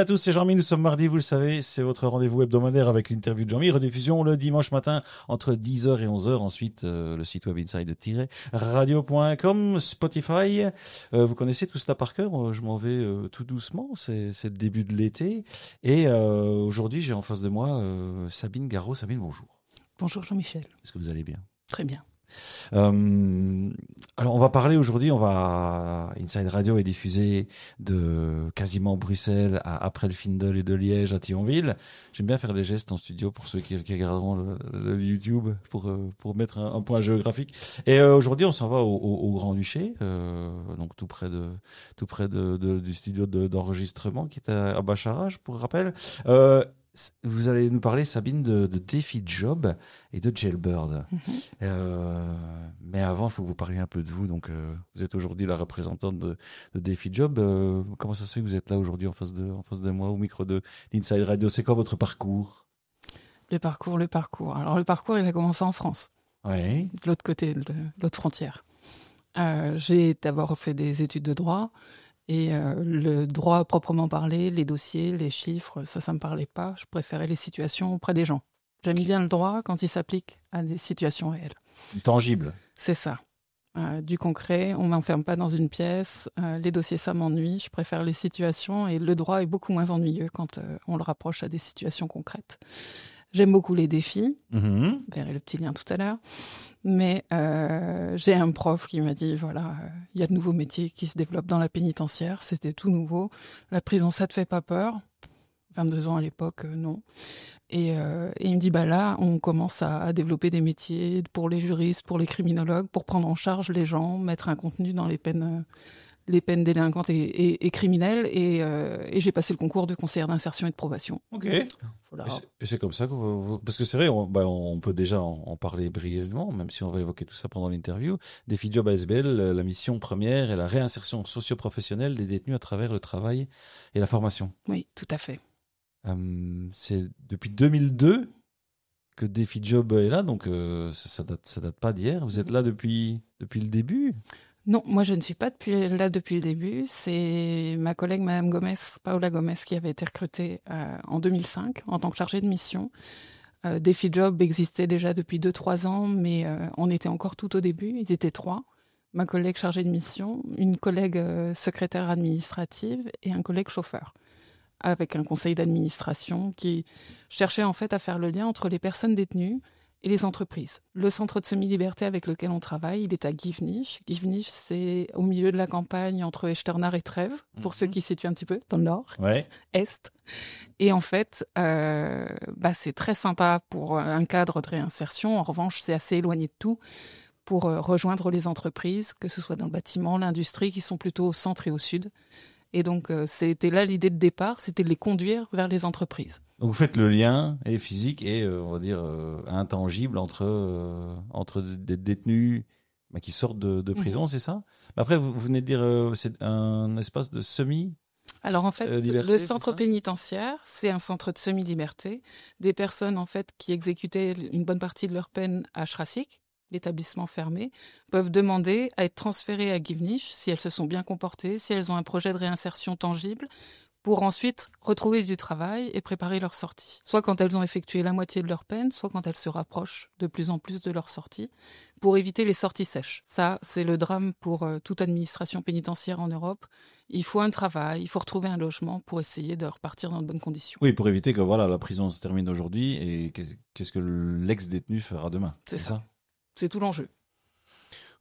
à tous, c'est Jean-Mi, nous sommes mardi, vous le savez, c'est votre rendez-vous hebdomadaire avec l'interview de Jean-Mi, rediffusion le dimanche matin entre 10h et 11h, ensuite le site web inside-radio.com, Spotify, vous connaissez tout cela par cœur, je m'en vais tout doucement, c'est le début de l'été, et aujourd'hui j'ai en face de moi Sabine Garot. Sabine, bonjour. Bonjour Jean-Michel. Est-ce que vous allez bien? Très bien. Alors on va parler aujourd'hui, Inside Radio est diffusé de quasiment Bruxelles à après le Findel et de Liège à Thionville. J'aime bien faire les gestes en studio pour ceux qui regarderont le YouTube pour mettre un point géographique. Et aujourd'hui on s'en va au Grand-Duché, donc tout près du studio d'enregistrement qui est à Bacharach, pour rappel. Vous allez nous parler, Sabine, de Défi Job et de Jailbird. Mais avant, il faut que vous parliez un peu de vous. Donc, vous êtes aujourd'hui la représentante de Défi Job. Comment ça se fait que vous êtes là aujourd'hui en face de moi, au micro d'Inside Radio? C'est quoi votre parcours? Le parcours. Alors, le parcours, il a commencé en France. Oui. De l'autre côté, de l'autre frontière. J'ai d'abord fait des études de droit. Et le droit proprement parlé, les dossiers, les chiffres, ça me parlait pas. Je préférais les situations auprès des gens. J'aime bien le droit quand il s'applique à des situations réelles. Tangible. C'est ça. Du concret, on m'enferme pas dans une pièce. Les dossiers, ça m'ennuie. Je préfère les situations et le droit est beaucoup moins ennuyeux quand on le rapproche à des situations concrètes. J'aime beaucoup les défis. Vous verrez le petit lien tout à l'heure. Mais j'ai un prof qui m'a dit, voilà, il y a de nouveaux métiers qui se développent dans la pénitentiaire. C'était tout nouveau. La prison, ça te fait pas peur? 22 ans à l'époque, non. Et il me dit, bah là, on commence à développer des métiers pour les juristes, pour les criminologues, pour prendre en charge les gens, mettre un contenu dans les peines délinquantes et criminelles. Et j'ai passé le concours de conseillère d'insertion et de probation. Ok. Voilà. Et c'est comme ça parce que c'est vrai, on peut déjà en parler brièvement, même si on va évoquer tout ça pendant l'interview. Défi Job ASBL, la mission première est la réinsertion socio-professionnelle des détenus à travers le travail et la formation. Oui, tout à fait. C'est depuis 2002 que Défi Job est là, donc ça date pas d'hier. Vous êtes là depuis le début? Non, moi je ne suis pas là depuis le début. C'est ma collègue Madame Gomez, Paola Gomez, qui avait été recrutée en 2005 en tant que chargée de mission. Défi Job existait déjà depuis 2-3 ans, mais on était encore tout au début. Ils étaient 3. Ma collègue chargée de mission, une collègue secrétaire administrative et un collègue chauffeur, avec un conseil d'administration qui cherchait en fait à faire le lien entre les personnes détenues et les entreprises. Le centre de semi-liberté avec lequel on travaille, il est à Givenich. Givenich, c'est au milieu de la campagne entre Echternach et Trèves, pour ceux qui se situent un petit peu dans le nord, est. Et en fait, c'est très sympa pour un cadre de réinsertion. En revanche, c'est assez éloigné de tout pour rejoindre les entreprises, que ce soit dans le bâtiment, l'industrie, qui sont plutôt au centre et au sud. Et donc, c'était là l'idée de départ, c'était de les conduire vers les entreprises. Donc vous faites le lien physique et on va dire intangible entre des détenus qui sortent de prison, c'est ça? Après vous venez de dire c'est un espace de semi. Alors en fait, liberté, le centre pénitentiaire, c'est un centre de semi-liberté. Des personnes en fait qui exécutaient une bonne partie de leur peine à Schrassik, l'établissement fermé, peuvent demander à être transférées à Givenich si elles se sont bien comportées, si elles ont un projet de réinsertion tangible, pour ensuite retrouver du travail et préparer leur sortie. Soit quand elles ont effectué la moitié de leur peine, soit quand elles se rapprochent de plus en plus de leur sortie, pour éviter les sorties sèches. Ça, c'est le drame pour toute administration pénitentiaire en Europe. Il faut un travail, il faut retrouver un logement pour essayer de repartir dans de bonnes conditions. Oui, pour éviter que la prison se termine aujourd'hui et qu'est-ce que l'ex-détenu fera demain. C'est ça. C'est tout l'enjeu.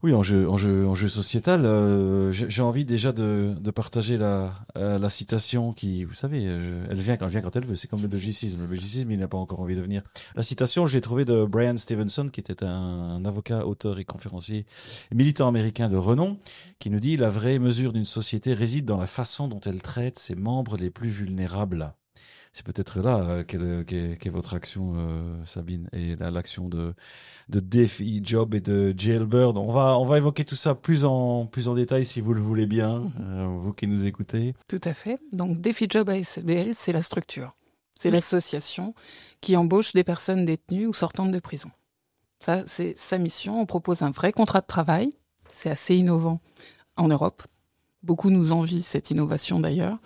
Oui, enjeu sociétal. J'ai envie déjà de partager la citation qui, vous savez, elle vient quand elle veut. C'est comme le logicisme. Le logicisme, il n'a pas encore envie de venir. La citation, je l'ai trouvée de Brian Stevenson, qui était un avocat, auteur et conférencier militant américain de renom, qui nous dit: la vraie mesure d'une société réside dans la façon dont elle traite ses membres les plus vulnérables. C'est peut-être là qu'est votre action, Sabine, et l'action de Défi Job et de Jailbird. On va évoquer tout ça plus en détail si vous le voulez bien, vous qui nous écoutez. Tout à fait. Donc Défi Job ASBL, c'est la structure, c'est l'association qui embauche des personnes détenues ou sortantes de prison. Ça, c'est sa mission. On propose un vrai contrat de travail. C'est assez innovant en Europe. Beaucoup nous envient cette innovation d'ailleurs,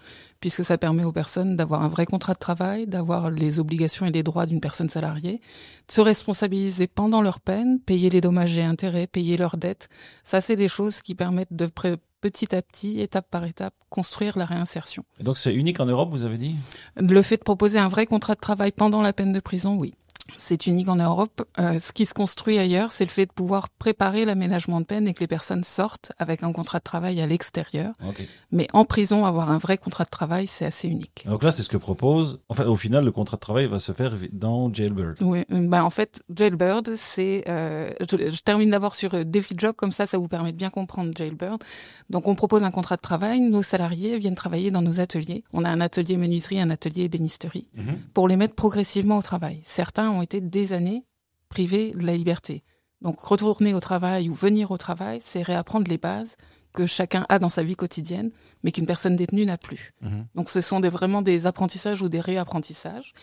puisque ça permet aux personnes d'avoir un vrai contrat de travail, d'avoir les obligations et les droits d'une personne salariée, de se responsabiliser pendant leur peine, payer les dommages et intérêts, payer leurs dettes. Ça, c'est des choses qui permettent de petit à petit, étape par étape, construire la réinsertion. Et donc c'est unique en Europe, vous avez dit ? Le fait de proposer un vrai contrat de travail pendant la peine de prison, oui. C'est unique en Europe. Ce qui se construit ailleurs, c'est le fait de pouvoir préparer l'aménagement de peine et que les personnes sortent avec un contrat de travail à l'extérieur. Okay. Mais en prison, avoir un vrai contrat de travail, c'est assez unique. Donc là, c'est ce que propose. En fait, au final, le contrat de travail va se faire dans Jailbird. Oui, en fait, Jailbird, c'est. Je termine d'abord sur DefiJob, comme ça vous permet de bien comprendre Jailbird. Donc, on propose un contrat de travail. Nos salariés viennent travailler dans nos ateliers. On a un atelier menuiserie, un atelier ébénisterie, pour les mettre progressivement au travail. Certains ont été des années privés de la liberté. Donc, retourner au travail ou venir au travail, c'est réapprendre les bases que chacun a dans sa vie quotidienne, mais qu'une personne détenue n'a plus. Donc, ce sont vraiment des apprentissages ou des réapprentissages.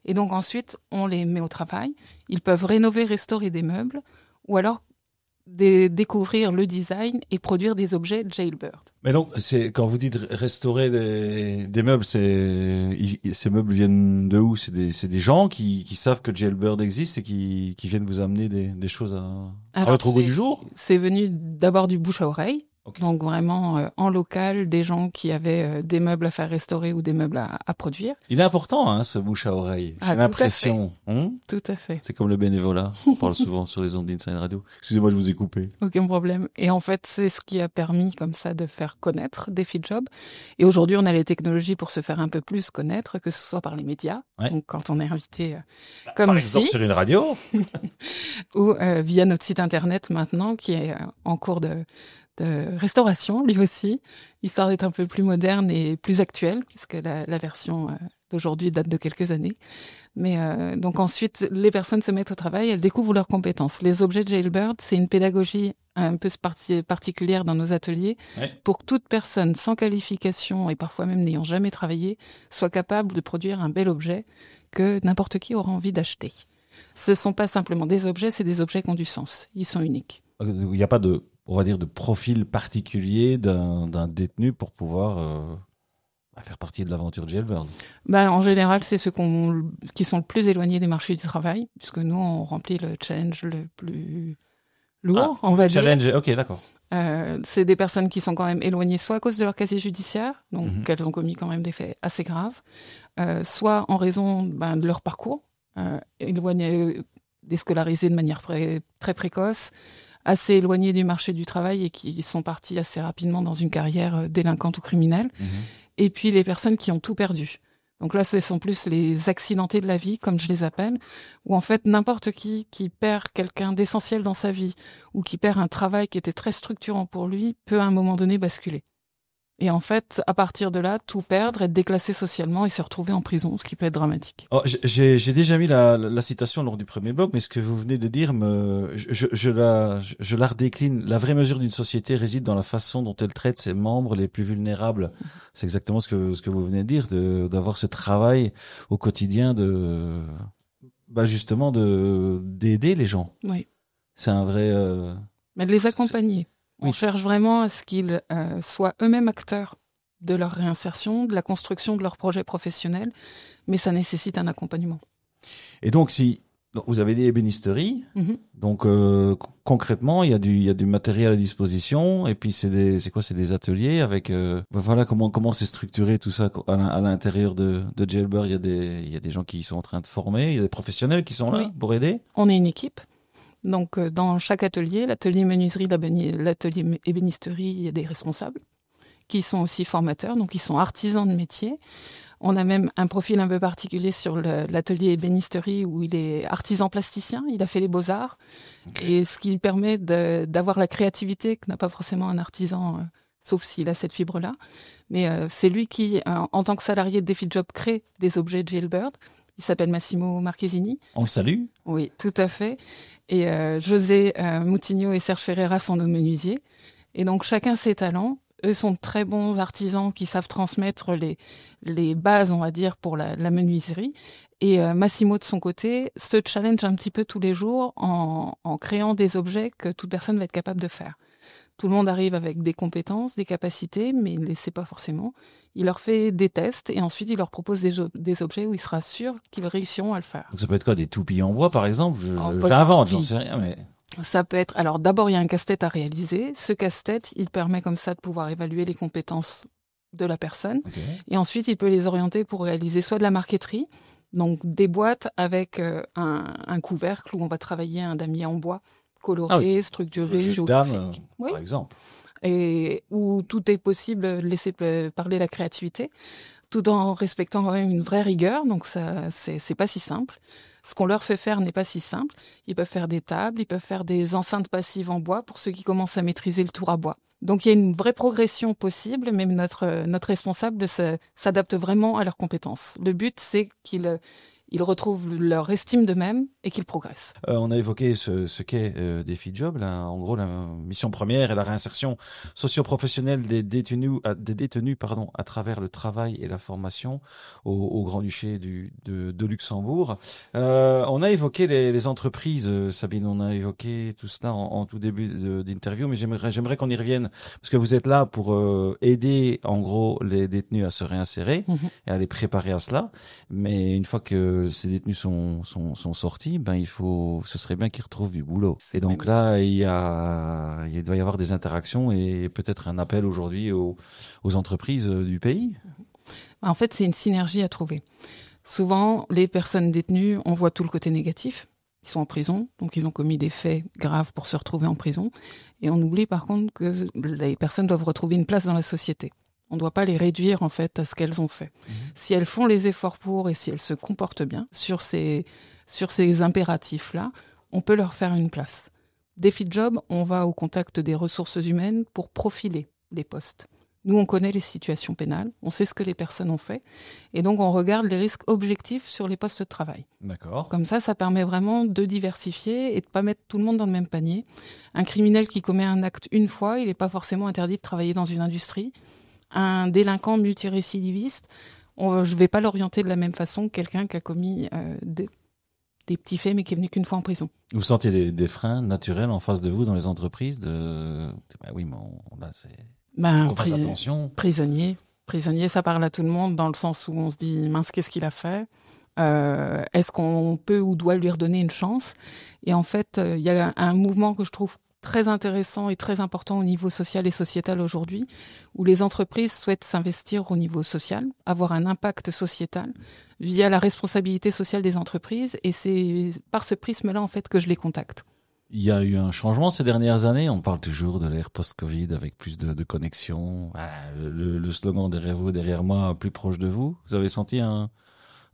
Et donc, ensuite, on les met au travail. Ils peuvent rénover, restaurer des meubles, ou alors découvrir le design et produire des objets Jailbird. Mais donc, quand vous dites restaurer des meubles, ces meubles viennent de où? C'est des gens qui savent que Jailbird existe et qui viennent vous amener des choses à votre goût du jour? C'est venu d'abord du bouche à oreille. Okay. Donc vraiment en local, des gens qui avaient des meubles à faire restaurer ou des meubles à produire. Il est important, ce bouche à oreille. J'ai l'impression. Tout à fait. C'est comme le bénévolat. On parle souvent sur les ondes d'Inside Radio. Excusez-moi, je vous ai coupé. Aucun problème. Et en fait, c'est ce qui a permis comme ça de faire connaître DefiJob. Et aujourd'hui, on a les technologies pour se faire un peu plus connaître, que ce soit par les médias. Ouais. Donc quand on est invité comme par exemple sur une radio. ou via notre site internet maintenant, qui est en cours de restauration, lui aussi, histoire d'être un peu plus moderne et plus actuelle, puisque la version d'aujourd'hui date de quelques années. Mais donc ensuite, les personnes se mettent au travail, elles découvrent leurs compétences. Les objets Jailbird, c'est une pédagogie un peu particulière dans nos ateliers, pour que toute personne sans qualification et parfois même n'ayant jamais travaillé soit capable de produire un bel objet que n'importe qui aura envie d'acheter. Ce ne sont pas simplement des objets, c'est des objets qui ont du sens. Ils sont uniques. Il n'y a pas de profil particulier d'un détenu pour pouvoir faire partie de l'aventure Jailbird? En général, c'est ceux qui sont le plus éloignés des marchés du travail, puisque nous, on remplit le challenge le plus lourd, on va dire. Challenge, ok, d'accord. C'est des personnes qui sont quand même éloignées, soit à cause de leur casier judiciaire, donc qu'elles ont commis quand même des faits assez graves, soit en raison de leur parcours, éloignées, déscolarisées de manière très précoce, assez éloignés du marché du travail et qui sont partis assez rapidement dans une carrière délinquante ou criminelle. Et puis les personnes qui ont tout perdu. Donc là, ce sont plus les accidentés de la vie, comme je les appelle, où en fait n'importe qui perd quelqu'un d'essentiel dans sa vie ou qui perd un travail qui était très structurant pour lui peut à un moment donné basculer. Et en fait, à partir de là, tout perdre, être déclassé socialement et se retrouver en prison, ce qui peut être dramatique. Oh, j'ai déjà mis la citation lors du premier blog, mais ce que vous venez de dire, je la redécline. La vraie mesure d'une société réside dans la façon dont elle traite ses membres les plus vulnérables. C'est exactement ce que vous venez de dire, d'avoir ce travail au quotidien justement d'aider les gens. Oui. C'est un vrai. Mais de les accompagner. On cherche vraiment à ce qu'ils soient eux-mêmes acteurs de leur réinsertion, de la construction de leur projet professionnel, mais ça nécessite un accompagnement. Et donc, vous avez des ébénisteries, donc concrètement, il y a du matériel à disposition, et puis c'est des ateliers avec, voilà comment c'est structuré tout ça à l'intérieur de Jailbird. Il y a des gens qui sont en train de former, il y a des professionnels qui sont là pour aider. On est une équipe. Donc, dans chaque atelier, l'atelier menuiserie, l'atelier ébénisterie, il y a des responsables qui sont aussi formateurs, donc ils sont artisans de métier. On a même un profil un peu particulier sur l'atelier ébénisterie où il est artisan plasticien, il a fait les beaux-arts, et ce qui lui permet d'avoir la créativité que n'a pas forcément un artisan, sauf s'il a cette fibre-là. Mais c'est lui qui, en tant que salarié de DefiJob, crée des objets Jailbird. Il s'appelle Massimo Marchesini. On le salue. Oui, tout à fait. Et José Moutinho et Serge Ferreira sont nos menuisiers. Et donc, chacun ses talents. Eux sont de très bons artisans qui savent transmettre les bases, on va dire, pour la menuiserie. Et Massimo, de son côté, se challenge un petit peu tous les jours en créant des objets que toute personne va être capable de faire. Tout le monde arrive avec des compétences, des capacités, mais il ne les sait pas forcément. Il leur fait des tests et ensuite il leur propose des objets où il sera sûr qu'ils réussiront à le faire. Donc ça peut être quoi, des toupies en bois par exemple? J'invente, j'en sais rien, mais... Ça peut être... Alors d'abord, il y a un casse-tête à réaliser. Ce casse-tête, il permet comme ça de pouvoir évaluer les compétences de la personne. Okay. Et ensuite, il peut les orienter pour réaliser soit de la marqueterie, donc des boîtes avec un couvercle où on va travailler un damier en bois coloré, structuré, géographique. Par exemple. Et où tout est possible, laisser parler la créativité, tout en respectant quand même une vraie rigueur. Donc ça, c'est pas si simple. Ce qu'on leur fait faire n'est pas si simple. Ils peuvent faire des tables, ils peuvent faire des enceintes passives en bois pour ceux qui commencent à maîtriser le tour à bois. Donc il y a une vraie progression possible, mais notre responsable s'adapte vraiment à leurs compétences. Le but, c'est qu'ils retrouvent leur estime d'eux-mêmes et qu'ils progressent. On a évoqué ce qu'est Défi Job. Là, en gros, la mission première est la réinsertion socio-professionnelle des détenus à travers le travail et la formation au Grand-Duché de Luxembourg. On a évoqué les entreprises, Sabine. On a évoqué tout cela en tout début d'interview, mais j'aimerais qu'on y revienne parce que vous êtes là pour aider, en gros, les détenus à se réinsérer et à les préparer à cela. Mais une fois que ces détenus sont sortis, ce serait bien qu'ils retrouvent du boulot. Et donc là, il doit y avoir des interactions et peut-être un appel aujourd'hui aux entreprises du pays. En fait, c'est une synergie à trouver. Souvent, les personnes détenues, on voit tout le côté négatif. Ils sont en prison, donc ils ont commis des faits graves pour se retrouver en prison. Et on oublie par contre que les personnes doivent retrouver une place dans la société. On ne doit pas les réduire en fait à ce qu'elles ont fait. Si elles font les efforts pour et si elles se comportent bien sur ces impératifs-là, on peut leur faire une place. Défi Job, on va au contact des ressources humaines pour profiler les postes. Nous, on connaît les situations pénales, on sait ce que les personnes ont fait, et donc on regarde les risques objectifs sur les postes de travail. D'accord. Comme ça permet vraiment de diversifier et de pas mettre tout le monde dans le même panier. Un criminel qui commet un acte une fois, il n'est pas forcément interdit de travailler dans une industrie. Un délinquant multirécidiviste, je ne vais pas l'orienter de la même façon que quelqu'un qui a commis des petits faits mais qui est venu qu'une fois en prison. Vous sentez des freins naturels en face de vous dans les entreprises oui, mais là, c'est... qu'on fasse attention. Prisonnier, ça parle à tout le monde dans le sens où on se dit, mince, qu'est-ce qu'il a fait ? Est-ce qu'on peut ou doit lui redonner une chance ? Et en fait, il y a un mouvement que je trouve très intéressant et très important au niveau social et sociétal aujourd'hui, où les entreprises souhaitent s'investir au niveau social, avoir un impact sociétal via la responsabilité sociale des entreprises, et c'est par ce prisme-là en fait que je les contacte. Il y a eu un changement ces dernières années. On parle toujours de l'ère post-Covid avec plus de connexion. Le slogan derrière vous, derrière moi, plus proche de vous. Vous avez senti un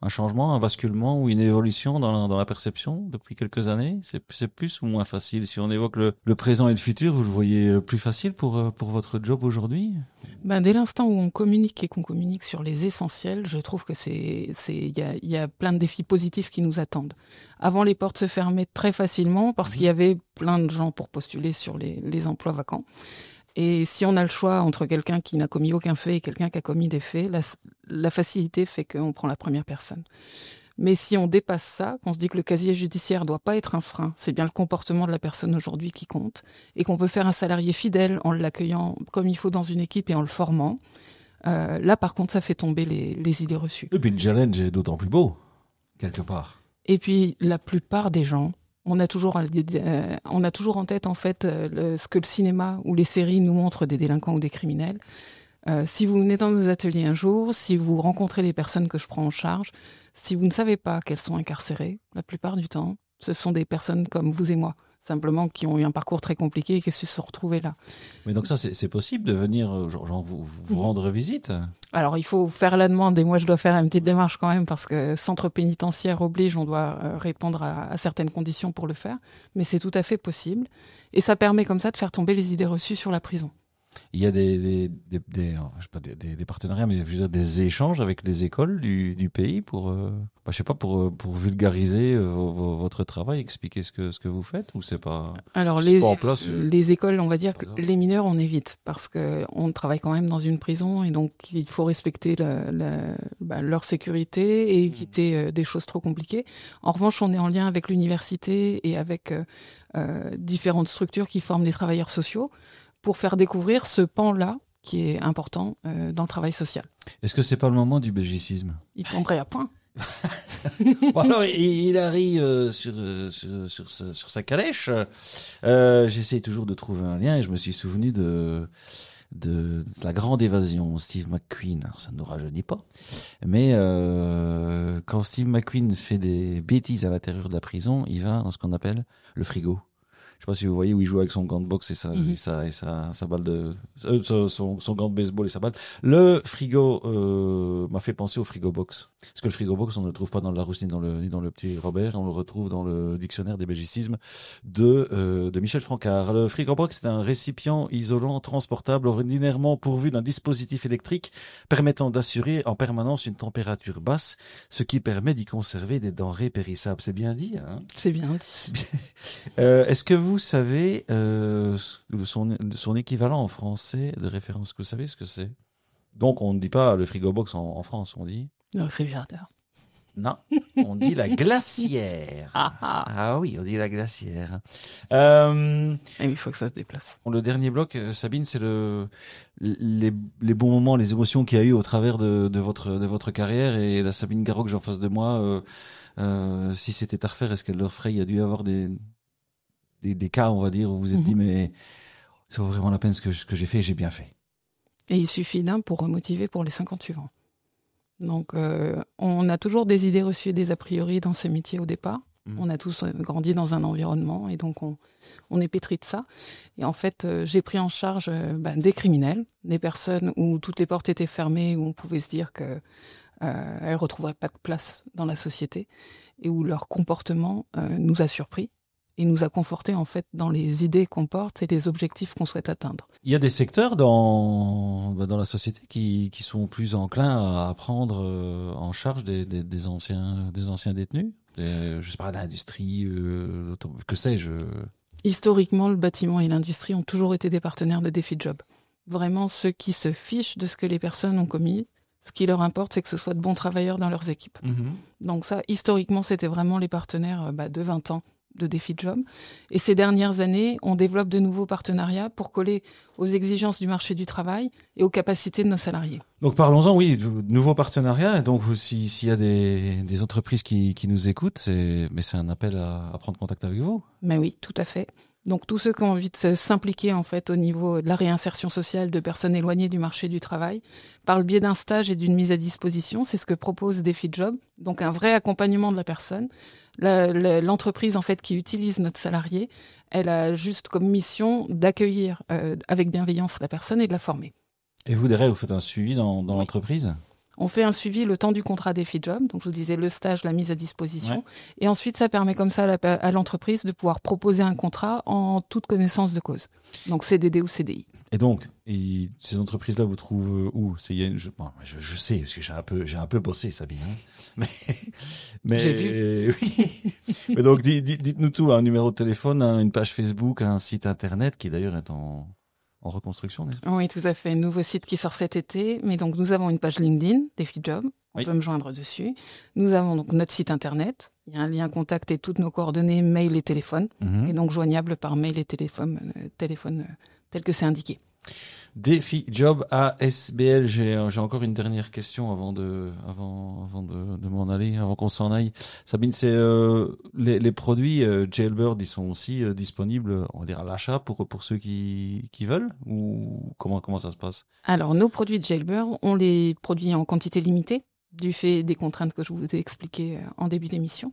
changement, un basculement ou une évolution dans la perception depuis quelques années? C'est plus ou moins facile? Si on évoque le présent et le futur, vous le voyez plus facile pour votre job aujourd'hui? Dès l'instant où on communique et qu'on communique sur les essentiels, je trouve que il y a plein de défis positifs qui nous attendent. Avant, les portes se fermaient très facilement parce qu'il y avait plein de gens pour postuler sur les emplois vacants. Et si on a le choix entre quelqu'un qui n'a commis aucun fait et quelqu'un qui a commis des faits, la facilité fait qu'on prend la première personne. Mais si on dépasse ça, qu'on se dit que le casier judiciaire doit pas être un frein, c'est bien le comportement de la personne aujourd'hui qui compte, et qu'on peut faire un salarié fidèle en l'accueillant comme il faut dans une équipe et en le formant, là par contre ça fait tomber les idées reçues. Et puis le challenge est d'autant plus beau, quelque part. Et puis la plupart des gens, on a toujours en tête en fait ce que le cinéma ou les séries nous montrent des délinquants ou des criminels. Si vous venez dans nos ateliers un jour, si vous rencontrez les personnes que je prends en charge, si vous ne savez pas qu'elles sont incarcérées, la plupart du temps, ce sont des personnes comme vous et moi, simplement qui ont eu un parcours très compliqué et qui se sont retrouvées là. Mais donc ça, c'est possible de venir vous rendre visite? Alors, il faut faire la demande et moi, je dois faire une petite démarche quand même parce que centre pénitentiaire oblige, on doit répondre à certaines conditions pour le faire. Mais c'est tout à fait possible. Et ça permet comme ça de faire tomber les idées reçues sur la prison. Il y a des partenariats, mais je veux dire des échanges avec les écoles du pays pour vulgariser votre travail, expliquer ce que vous faites, ou c'est pas? Alors les écoles, on va dire que les mineurs on évite parce que on travaille quand même dans une prison et donc il faut respecter leur sécurité et éviter des choses trop compliquées. En revanche, on est en lien avec l'université et avec différentes structures qui forment des travailleurs sociaux pour faire découvrir ce pan-là qui est important dans le travail social. Est-ce que c'est pas le moment du belgicisme? Il tomberait à point. Bon, alors, il arrive sur sa calèche. J'essaie toujours de trouver un lien et je me suis souvenu de la grande évasion, Steve McQueen. Alors ça ne nous rajeunit pas, mais quand Steve McQueen fait des bêtises à l'intérieur de la prison, il va dans ce qu'on appelle le frigo. Je sais pas si vous voyez où il joue avec son gant de boxe et sa balle de son gant de baseball et sa balle. Le frigo m'a fait penser au frigo box. Parce que le frigo box, on ne le trouve pas dans le Larousse ni dans le petit Robert, on le retrouve dans le dictionnaire des belgicismes de Michel Francard. Le frigo box, c'est un récipient isolant transportable ordinairement pourvu d'un dispositif électrique permettant d'assurer en permanence une température basse, ce qui permet d'y conserver des denrées périssables. C'est bien dit, hein? C'est bien dit. Est-ce que vous savez son équivalent en français de référence? Est-ce que vous savez ce que c'est? Donc on ne dit pas le frigo box en France, on dit? Le réfrigérateur. Non, on dit la glacière. Ah oui, on dit la glacière. Et il faut que ça se déplace. Le dernier bloc, Sabine, c'est les bons moments, les émotions qu'il y a eu au travers de votre carrière. Et la Sabine Garot que j'ai en face de moi, si c'était à refaire, est-ce qu'elle le referait? Il y a dû y avoir des cas, on va dire, où vous vous êtes dit, mais ça vaut vraiment la peine ce que j'ai fait et j'ai bien fait. Et il suffit d'un pour remotiver pour les 50 suivants. Donc, on a toujours des idées reçues et des a priori dans ces métiers au départ. On a tous grandi dans un environnement et donc on est pétri de ça. Et en fait, j'ai pris en charge des criminels, des personnes où toutes les portes étaient fermées, où on pouvait se dire que elles retrouveraient pas de place dans la société et où leur comportement nous a surpris et nous a confortés en fait dans les idées qu'on porte et les objectifs qu'on souhaite atteindre. Il y a des secteurs dans la société qui sont plus enclins à prendre en charge des anciens détenus. Je sais pas, l'industrie, que sais-je. Historiquement, le bâtiment et l'industrie ont toujours été des partenaires de Défi Job. Vraiment, ceux qui se fichent de ce que les personnes ont commis, ce qui leur importe, c'est que ce soit de bons travailleurs dans leurs équipes. Donc ça, historiquement, c'était vraiment les partenaires de 20 ans de Défi Job. Et ces dernières années, on développe de nouveaux partenariats pour coller aux exigences du marché du travail et aux capacités de nos salariés. Donc parlons-en, oui, de nouveaux partenariats. Et donc s'il y a des entreprises qui nous écoutent, c'est un appel à prendre contact avec vous. Mais oui, tout à fait. Donc tous ceux qui ont envie de s'impliquer en fait au niveau de la réinsertion sociale de personnes éloignées du marché du travail, par le biais d'un stage et d'une mise à disposition, c'est ce que propose Défi Job. Donc un vrai accompagnement de la personne. L'entreprise en fait qui utilise notre salarié, elle a juste comme mission d'accueillir avec bienveillance la personne et de la former. Et vous derrière, vous faites un suivi dans Oui. l'entreprise? On fait un suivi le temps du contrat Défi Job, donc je vous disais le stage, la mise à disposition, Ouais. et ensuite ça permet comme ça à l'entreprise de pouvoir proposer un contrat en toute connaissance de cause. Donc CDD ou CDI. Et donc, ces entreprises-là, vous trouvent où? Je sais, parce que j'ai un peu bossé, Sabine. Hein. Mais J'ai vu. Oui. Mais donc, dites-nous tout, un numéro de téléphone, une page Facebook, un site internet qui d'ailleurs est en reconstruction, n'est-ce pas? Oui, tout à fait. Nouveau site qui sort cet été. Mais donc, nous avons une page LinkedIn, Défi Job. On Oui. peut me joindre dessus. Nous avons donc notre site internet. Il y a un lien contact et toutes nos coordonnées, mail et téléphone. Et donc, joignable par mail et téléphone tel que c'est indiqué. Défi Job ASBL. J'ai encore une dernière question avant de m'en aller, avant qu'on s'en aille. Sabine, c'est les produits Jailbird, ils sont aussi disponibles, on va dire à l'achat pour ceux qui veulent, ou comment ça se passe? Alors, nos produits de Jailbird, on les produit en quantité limitée, du fait des contraintes que je vous ai expliquées en début d'émission.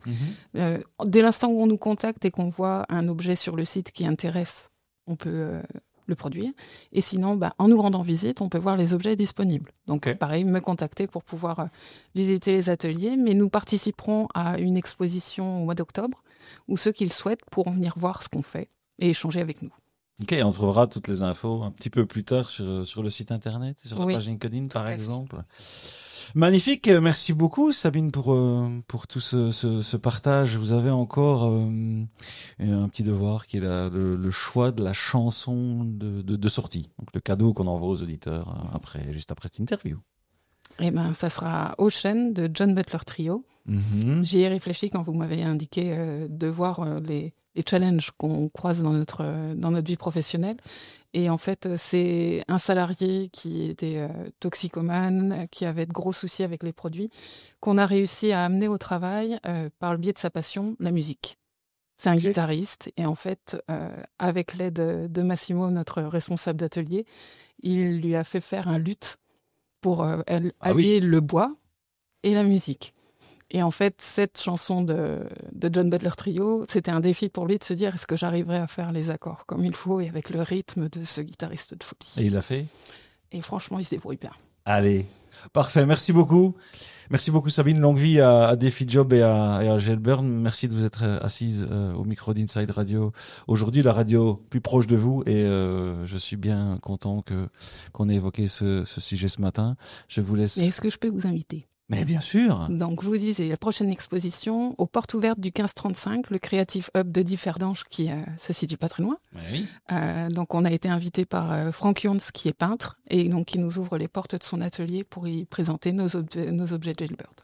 Dès l'instant où on nous contacte et qu'on voit un objet sur le site qui intéresse, on peut le produire. Et sinon, en nous rendant visite, on peut voir les objets disponibles. Donc, Ok. pareil, me contacter pour pouvoir visiter les ateliers. Mais nous participerons à une exposition au mois d'octobre où ceux qui le souhaitent pourront venir voir ce qu'on fait et échanger avec nous. Ok, on trouvera toutes les infos un petit peu plus tard sur le site internet, sur la Oui, page LinkedIn par à fait. exemple. Magnifique, merci beaucoup Sabine pour tout ce partage. Vous avez encore un petit devoir qui est le choix de la chanson de sortie, donc le cadeau qu'on envoie aux auditeurs juste après cette interview. Eh ben, ça sera Ocean de John Butler Trio. J'y ai réfléchi quand vous m'avez indiqué de voir les challenges qu'on croise dans notre vie professionnelle. Et en fait, c'est un salarié qui était toxicomane, qui avait de gros soucis avec les produits, qu'on a réussi à amener au travail par le biais de sa passion, la musique. C'est un guitariste et en fait, avec l'aide de Massimo, notre responsable d'atelier, il lui a fait faire un luth pour allier le bois et la musique. Et en fait, cette chanson de John Butler Trio, c'était un défi pour lui de se dire est-ce que j'arriverai à faire les accords comme il faut et avec le rythme de ce guitariste de folie. Et il l'a fait? Et franchement, il se débrouille bien. Allez, parfait. Merci beaucoup. Merci beaucoup Sabine. Longue vie à Défi Job et à Gelburn. Merci de vous être assise au micro d'Inside Radio. Aujourd'hui, la radio plus proche de vous et je suis bien content qu'on ait évoqué ce sujet ce matin. Je vous laisse. Mais est-ce que je peux vous inviter? Mais bien sûr. Donc, je vous disais, la prochaine exposition aux portes ouvertes du 1535, le Creative Hub de Differdange qui se situe pas très loin. Oui. Donc, on a été invité par Franck Jones qui est peintre et donc qui nous ouvre les portes de son atelier pour y présenter nos objets Jailbird.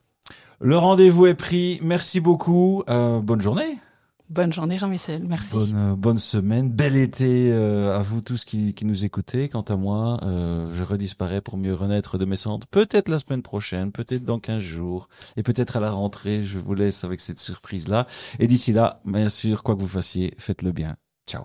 Le rendez-vous est pris. Merci beaucoup. Bonne journée. Bonne journée Jean-Michel, merci. Bonne semaine, bel été à vous tous qui nous écoutez. Quant à moi, je redisparais pour mieux renaître de mes cendres. Peut-être la semaine prochaine, peut-être dans 15 jours, et peut-être à la rentrée. Je vous laisse avec cette surprise-là. Et d'ici là, bien sûr, quoi que vous fassiez, faites-le bien. Ciao.